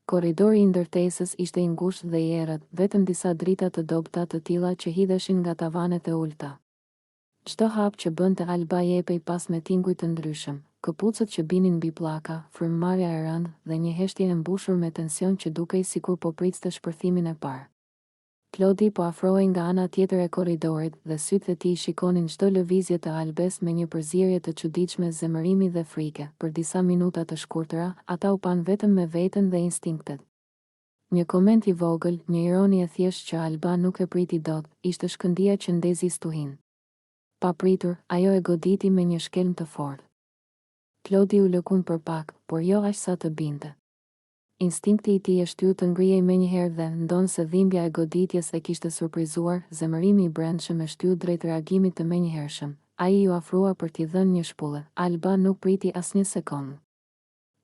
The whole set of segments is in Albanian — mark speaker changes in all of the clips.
Speaker 1: Korridori i ndërtesës ishte i ngushtë dhe i errët, vetëm disa drita të dobta të tilla që hidheshin nga tavanet e ulta. Çdo hap që bënte Alba jepej pas me tinguj të ndryshëm, këpucët që binin mbi pllaka, frymëmarrja e rëndë dhe një heshtje e mbushur me tension që dukej sikur po pritste shpërthimin e parë. Klodi po afrohej nga ana tjetër e korridorit dhe sytë e tij shikonin çdo lëvizje të Albes me një përzierje të çuditshme zemërimi dhe frike. Për disa minuta të shkurtëra, ata u pan vetëm me veten dhe instinktet. Një koment i vogël, një ironi e thjeshtë që Alba nuk e priti dot, ishte shkëndija që ndezi stuhin. Pa pritur, ajo e goditi me një shkelm të fortë. Klodi u lëkun për pak, por jo aq sa të binte. Instinkti i tij e shtyu të ngrihej menjëherë dhe, ndonë se dhimbja e goditjes e kishte surprizuar, zemërimi i brendshëm e shtyu drejt reagimit të menjëhershëm. Ai u afrua për t'i dhënë një shpullë. Alba nuk priti asnjë sekondë.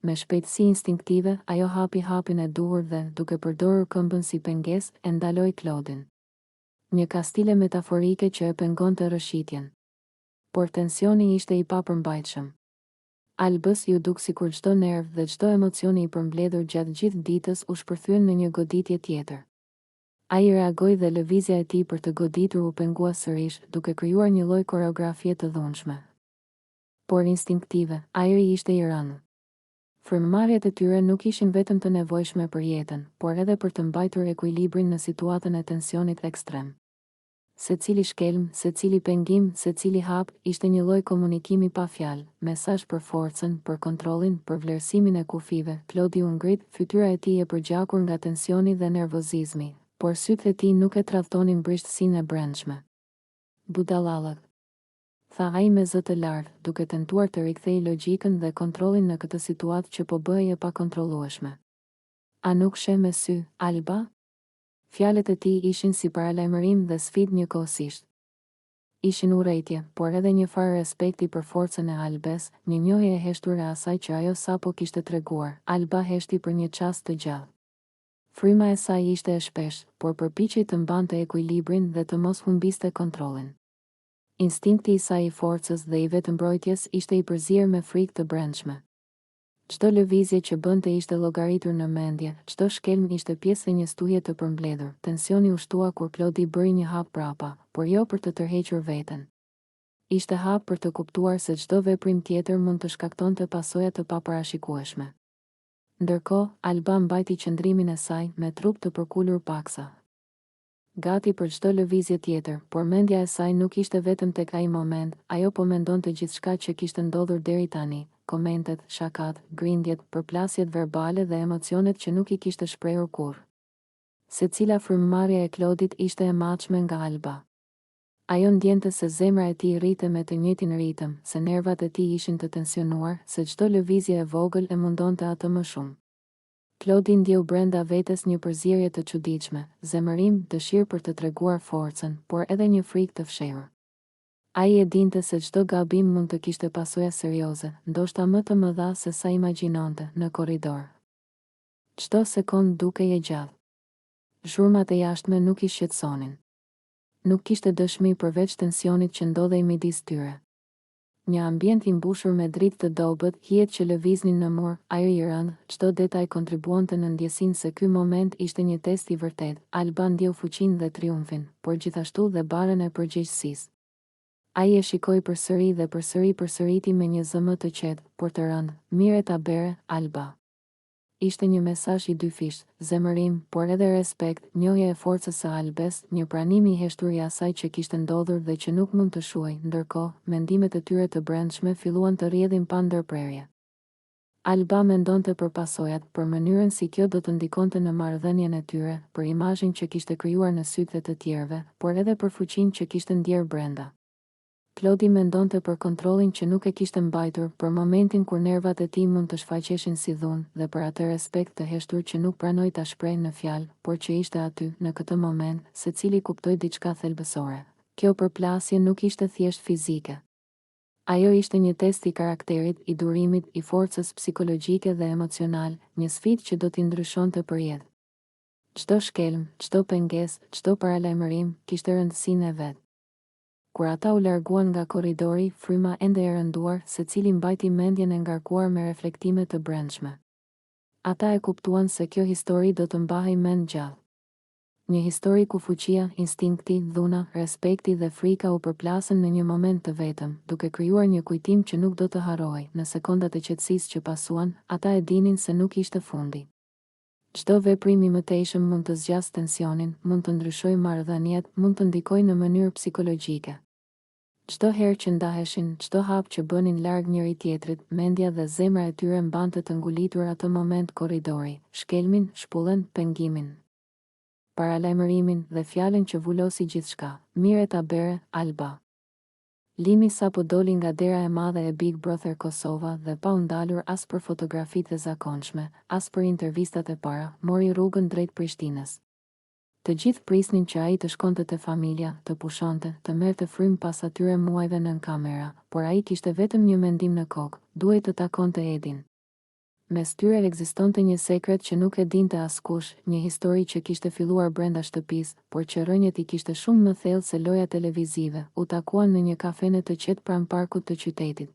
Speaker 1: Me shpejtësi instinktive, ajo hapi hapin e duhur dhe, duke përdorur këmbën si pengesë, e ndaloi Klodin. Një kastile metaforike që e pengonte rëshitjen. Por tensioni ishte i papërmbajtshëm. Albës ju duk sikur çdo nerv dhe çdo emocioni i përmbledhur gjatë gjithë ditës u shpërthyen në një goditje tjetër. Ai reagoi dhe lëvizja e tij për të goditur u pengua sërish, duke krijuar një lloj koreografie të dhunshme. Por instinktive, ajri ishte i rënë. Frymëmarrjet e tyre nuk ishin vetëm të nevojshme për jetën, por edhe për të mbajtur ekuilibrin në situatën e tensionit ekstrem. Secili shkelm, secili pengim, secili hap, ishte një lloj komunikimi pa fjalë, mesazh për forcën, për kontrollin, për vlerësimin e kufive. Klodi u ngrit, fytyra e tij e përgjakur nga tensioni dhe nervozizmi, por sytë e tij nuk e tradhtonin bryshtësinë e brendshme. Budallallak, tha ai me zë të lartë, duke tentuar të rikthejë logjikën dhe kontrollin në këtë situatë që po bëhej e pakontrollueshme. A nuk sheh me sy, Alba? Fjalët e tij ishin si paralajmërim dhe sfidë njëkohësisht. Ishin urrëtie, por edhe një farë respekti për forcën e Albes, një njohje e heshtur e asaj që ajo sapo kishte treguar. Alba heshti për një çast të gjallë. Fryma e saj ishte e shpeshtë, por përpiqej të mbante ekuilibrin dhe të mos humbiste kontrollin. Instinkti i saj i forcës dhe i vetëmbrojtjes ishte i përzier me frikë të brendshme. Çdo lëvizje që bënte ishte llogaritur në mendje, çdo shkelm ishte pjesë e një stuhje të përmbledhur. Tensioni u shtua kur Klodi bëri një hap prapa, por jo për të tërhequr veten. Ishte hap për të kuptuar se çdo veprim tjetër mund të shkaktonte pasoja të paparashikueshme. Ndërkohë, Alba mbajti qëndrimin e saj me trup të përkulur paksa. Gati për çdo lëvizje tjetër, por mendja e saj nuk ishte vetëm tek ai moment, ajo po mendonte gjithçka që kishte ndodhur deri tani. Komentet, shakat, grindjet, përplasjet verbale dhe emocionet që nuk I kishte shprehur kurrë. Secila frymëmarrje e Klodit ishte e matshme nga Alba. Ajo ndjente se zemra e tij rrite me të njëjtin ritëm, se nervat e tij ishin të tensionuar, se çdo lëvizje e vogël e mundonte atë më shumë. Klodi ndjeu brenda vetes një përzierje të çuditshme, zemërim, dëshirë për të treguar forcën, por edhe një frikë të fshehur. Ai e dinte se çdo gabim mund të kishte pasoja serioze, ndoshta më të mëdha se sa imagjinonte, në korridor. Çdo sekond dukej e gjatë. Zhurmat e jashtme nuk I shqetësonin. Nuk kishte dëshmi përveç tensionit që ndodhej midis tyre. Një ambient I mbushur me dritë të dobët, hijet që lëviznin në mur, ajri I rënd, çdo detaj kontribuonte në ndjesinë se ky moment ishte një test I vërtet. Alba ndjeu fuqinë dhe triumfin, por gjithashtu dhe barën e përgjegjësisë. Ai e shikoi përsëri dhe përsëriti me një zëmë të qetë, por të rëndë. Mire ta bere, Alba. Ishte një mesazh I dyfisht, zemërim, por edhe respekt, njohje e forcës së Albes, një pranim I heshtur I asaj që kishte ndodhur dhe që nuk mund të shuhej. Ndërkohë, mendimet e tyre të brendshme filluan të rrjedhin pa ndërprerje. Alba mendonte për pasojat, për mënyrën si kjo do të ndikonte në marrëdhënien e tyre, për imazhin që kishte krijuar në sytë e të tjerëve, por edhe për fuqinë që kishte ndjerë brenda. Klodi mendonte për kontrollin që nuk e kishte mbajtur, për momentin kur nervat e tij mund të shfaqeshin si dhunë, dhe për atë respekt të heshtur që nuk pranoi ta shprehë në fjalë, por që ishte aty, në këtë moment, secili kuptoi diçka thelbësore. Kjo përplasje nuk ishte thjesht fizike. Ajo ishte një test I karakterit, I durimit, I forcës psikologjike dhe emocional, një sfidë që do t'i ndryshonte për jetë. Çdo shkelm, çdo pengesë, çdo paralajmërim kishte rëndësinë e vet. Kur ata u larguan nga korridori, fryma ende e rënduar, secili mbajti mendjen e ngarkuar me reflektime të brendshme. Ata e kuptuan se kjo histori do të mbahej mend gjallë. Një histori ku fuqia, instinkti, dhuna, respekti dhe frika u përplasën në një moment të vetëm, duke krijuar një kujtim që nuk do të harrohej. Në sekondat e qetësisë që pasuan, ata e dinin se nuk ishte fundi. Çdo veprim i mëtejshëm mund të zgjasë tensionin, mund të ndryshojë marrëdhëniet, mund të ndikojë në mënyrë psikologjike. Çdo herë që ndaheshin, çdo hap që bënin larg njëri tjetrit, mendja dhe zemra e tyre mbante të ngulitur atë moment korridori, shkelmin, shpullën, pengimin, paralajmërimin dhe fjalën që vulosi gjithçka. Mire ta bere, Alba. Limi sapo doli nga dera e madhe e Big Brother Kosova dhe pa u ndalur as për fotografitë e zakonshme, as për intervistat e para, mori rrugën drejt Prishtinës. Të gjithë prisnin që ai të shkonte te familja, të pushonte, të merrte frymë pas atyre muajve nën kamera, por ai kishte vetëm një mendim në kokë, duhej të takonte Edin. Mes tyre ekzistonte një sekret që nuk e dinte askush, një histori që kishte filluar brenda shtëpisë, por që rënjet i kishte shumë më thellë se loja televizive. U takuan në një kafene të qetë pranë parkut të qytetit.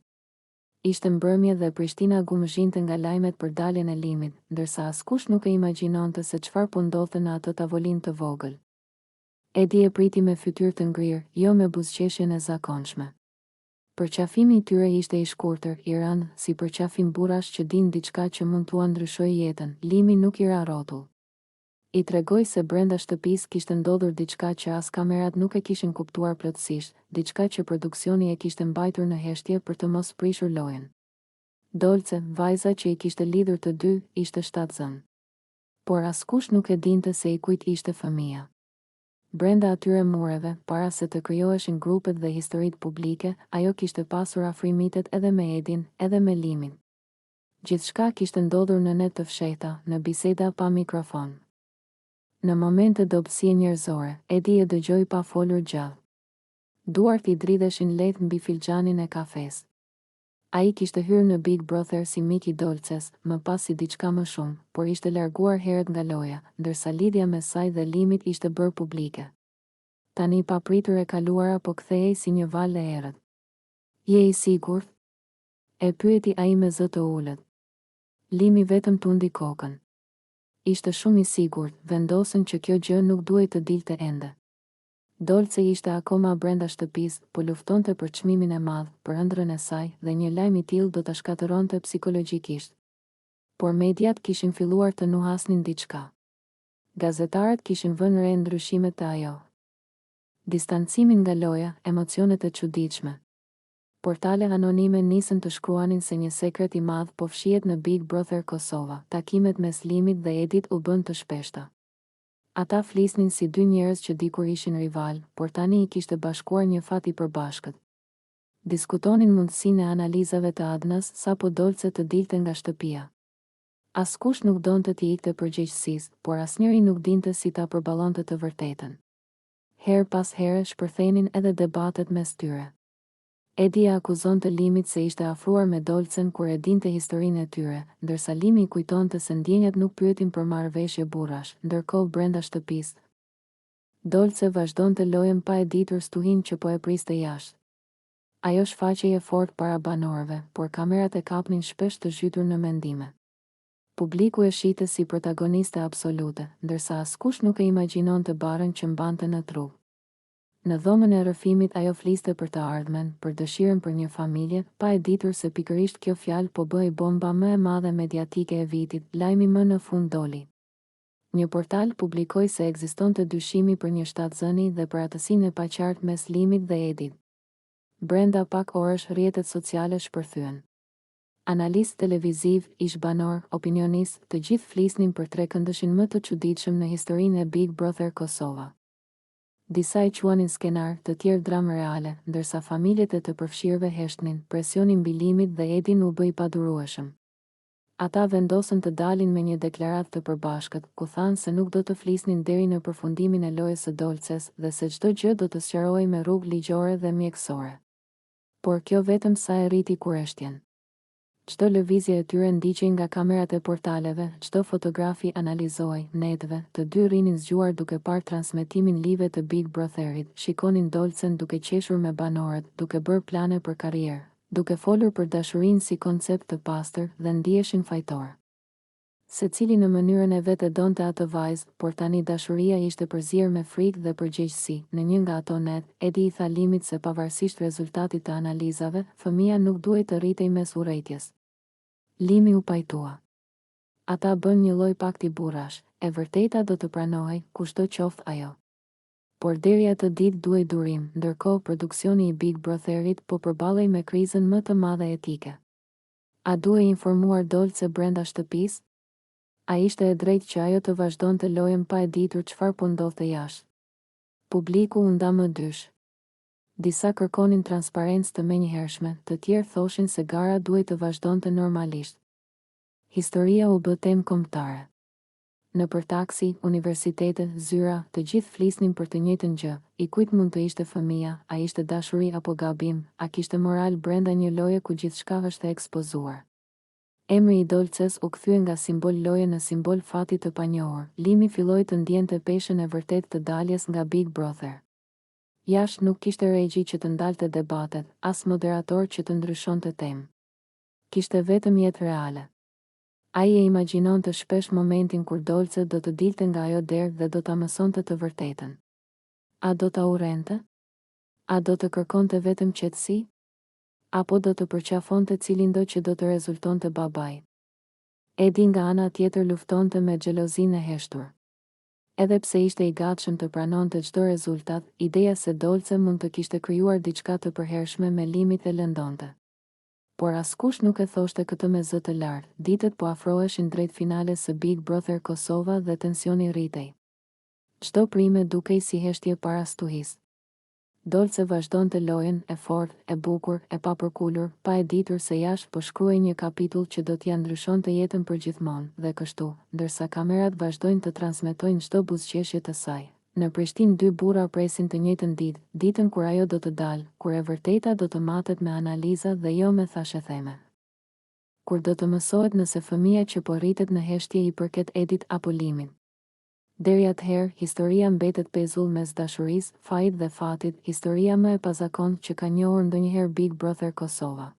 Speaker 1: Ishte mbrëmje dhe Prishtina gumëzhinte nga lajmet për daljen e Limit, ndërsa askush nuk e imagjinonte se çfarë po ndodhte në atë tavolinë të vogël. Edi e priti me fytyrë të ngrirë, jo me buzëqeshjen e zakonshme. Përqafimi i tyre ishte i shkurtër, i rënd, si përqafim burrash që din diçka që mund t'ua ndryshojë jetën. Limi nuk i ra rrotull. I tregoi se brenda shtëpisë kishte ndodhur diçka që as kamerat nuk e kishin kuptuar plotësisht, diçka që produksioni e kishte mbajtur në heshtje për të mos prishur lojën. Dolce, vajza që i kishte lidhur të dy, ishte shtatzën. Por askush nuk e dinte se i kujt ishte fëmia. Brenda atyre mureve, para se të krijoheshin grupet dhe historitë publike, ajo kishte pasur afrimitet edhe me Edin, edhe me Limin. Gjithçka kishte ndodhur në net të fshehta, në biseda pa mikrofon. Në momente dobësie njerëzore, Edi e dëgjoi pa folur gjallë. Duart i dridheshin lehtë mbi filxhanin e kafes. Ai kishte hyrë në Big Brother si mik i Dolces, më pas si diçka më shumë, por ishte larguar herët nga loja, ndërsa lidhja mes saj dhe Limit ishte bërë publike. Tani i papritur e kaluara po kthehej si një val e errët. Je i sigurt? E pyeti ai me zë të ulët. Limi vetëm tundi kokën. Ishte shumë i sigurt, vendosën që kjo gjë nuk duhej të dilte ende. Dolce ishte akoma brenda shtëpisë, po luftonte për çmimin e madh, për ëndrrën e saj, dhe një lajm i tillë do ta shkatëronte psikologjikisht. Por mediat kishin filluar të nuhasnin diçka. Gazetarët kishin vënë re ndryshimet të ajo. Distancimin nga loja, emocionet e çuditshme. Portale anonime nisën të shkruanin se një sekret i madh po fshihet në Big Brother Kosova. Takimet mes Limit dhe Edit u bën të shpeshta. Ata flisnin si dy njerëz që dikur ishin rival, por tani i kishte bashkuar një fat i përbashkët. Diskutonin mundësinë e analizave të Adnës sapo Dolce të dilte nga shtëpia. Askush nuk donte t'i ikte përgjegjësisë, por asnjëri nuk dinte si ta përballonte të vërtetën. Her pas here shpërthenin edhe debatet mes tyre. Edi akuzonte Limit se ishte afruar me Dolcen kur e dinte historinë e tyre, ndërsa Limi kujtonte se ndjenjat nuk pyetin për marrëveshje burrash, ndërkohë brenda shtëpisë. Dolce vazhdonte lojën pa e ditur stuhin që po e priste jashtë. Ajo shfaqej fort para banorëve, por kamerat e kapnin shpesh të zhytur në mendime. Publiku e shite si protagoniste absolute, ndërsa askush nuk e imagjinonte barën që mbante në trup. Në dhomën e rrëfimit ajo fliste për të ardhmen, për dëshirën për një familje, pa e ditur se pikërisht kjo fjalë po bëhej bomba më e madhe mediatike e vitit. Lajmi më në fund doli. Një portal publikoi se ekzistonte dyshimi për një shtatzëni dhe për atësinë e paqartë mes Limit dhe Edit. Brenda pak orësh rrjetet sociale shpërthyen. Analist televiziv, ish banor, opinionist, të gjithë flisnin për trekëndëshin më të çuditshëm në historinë e Big Brother Kosova. Disa i quanin skenar, të tjerë dramë reale, ndërsa familjet e të përfshirëve heshtnin, presioni mbi Limit dhe Edin u bë i padurueshëm. Ata vendosën të dalin me një deklaratë të përbashkët, ku thanë se nuk do të flisnin deri në përfundimin e lojës së Dolces dhe se çdo gjë do të sqarohej me rrugë ligjore dhe mjekësore. Por kjo vetëm sa e rriti kurreshtjen. Çdo lëvizje e tyre ndiqej nga kamerat e portaleve, çdo fotografi analizohej, netëve, të dy rinin zgjuar duke parë transmetimin live të Big Brotherit, shikonin Dolcen duke qeshur me banorët, duke bërë plane për karrierë, duke folur për dashurinë si koncept të pastër dhe ndiheshin fajtor. Secili në mënyrën e vetë e donte atë vajzë, por tani dashuria ishte përzierë me frikë dhe përgjegjësi. Në një nga ato net, Edi i tha Limit se pavarësisht rezultatit të analizave, fëmia nuk duhej të rritej mes urrejtjes. Limi u pajtua. Ata bën një lloj pakti burrash, e vërteta do të pranohej, kushdo qoftë ajo. Por deri atë ditë duhej durim, ndërkohë produksioni i Big Brotherit po përballej me krizën më të madhe etike. A duhej informuar Dolce brenda shtëpisë? A ishte e drejtë që ajo të vazhdonte lojën pa e ditur çfarë po ndodhte jashtë? Publiku u nda më dysh. Disa kërkonin transparencë të menjëhershme, të tjerë thoshin se gara duhej të vazhdonte normalisht. Historia u bë temë kombëtare. Nëpër taksi, universitete, zyra, të gjithë flisnin për të njëjtën gjë. I kujt mund të ishte fëmia, a ishte dashuri apo gabim, a kishte moral brenda një loje ku gjithçka është e ekspozuar. Emri i Dolces u kthye nga simbol loje në simbol fati të panjohur. Limi filloi të ndjente peshën e vërtet të daljes nga Big Brother. Jashtë nuk kishte regji që të ndalte debatet, as moderator që të ndryshonte temë. Kishte vetëm jetë reale. Ai e imagjinonte shpesh momentin kur Dolce do të dilte nga ajo derë dhe do ta mësonte të vërtetën. A do ta urrente? A do të kërkonte vetëm qetësi? Apo do të përqafonte cilindo që do të rezultonte babai? Edi nga ana tjetër luftonte me xhelozinë e heshtur. Edhe pse ishte i gatshëm të pranonte çdo rezultat, ideja se Dolce mund të kishte krijuar diçka të përhershme me Limit e lëndonte. Por askush nuk e thoshte këtë me zë të lartë. Ditët po afroheshin drejt finales së Big Brother Kosova dhe tensioni rritej. Çdo prime dukej si heshtje para stuhisë. Dolce vazhdonte lojën, e fortë, e bukur, e papërkulur, pa e ditur se jashtë po shkruaj një kapitull që do t'ia ndryshonte jetën përgjithmonë, dhe kështu, ndërsa kamerat vazhdojnë të transmetojnë çdo buzëqeshje të saj. Në Prishtinë dy burra presin të njëjtën ditë, ditën kur ajo do të dalë, kur e vërteta do të matet me analiza dhe jo me thashetheme. Kur do të mësohet nëse fëmia që po rritet në heshtje i përket Edit apo Limit. Deri atëherë, historia mbetet pezull mes dashurisë, fajit dhe fatit, historia më e pazakontë që ka njohur ndonjëherë Big Brother Kosova.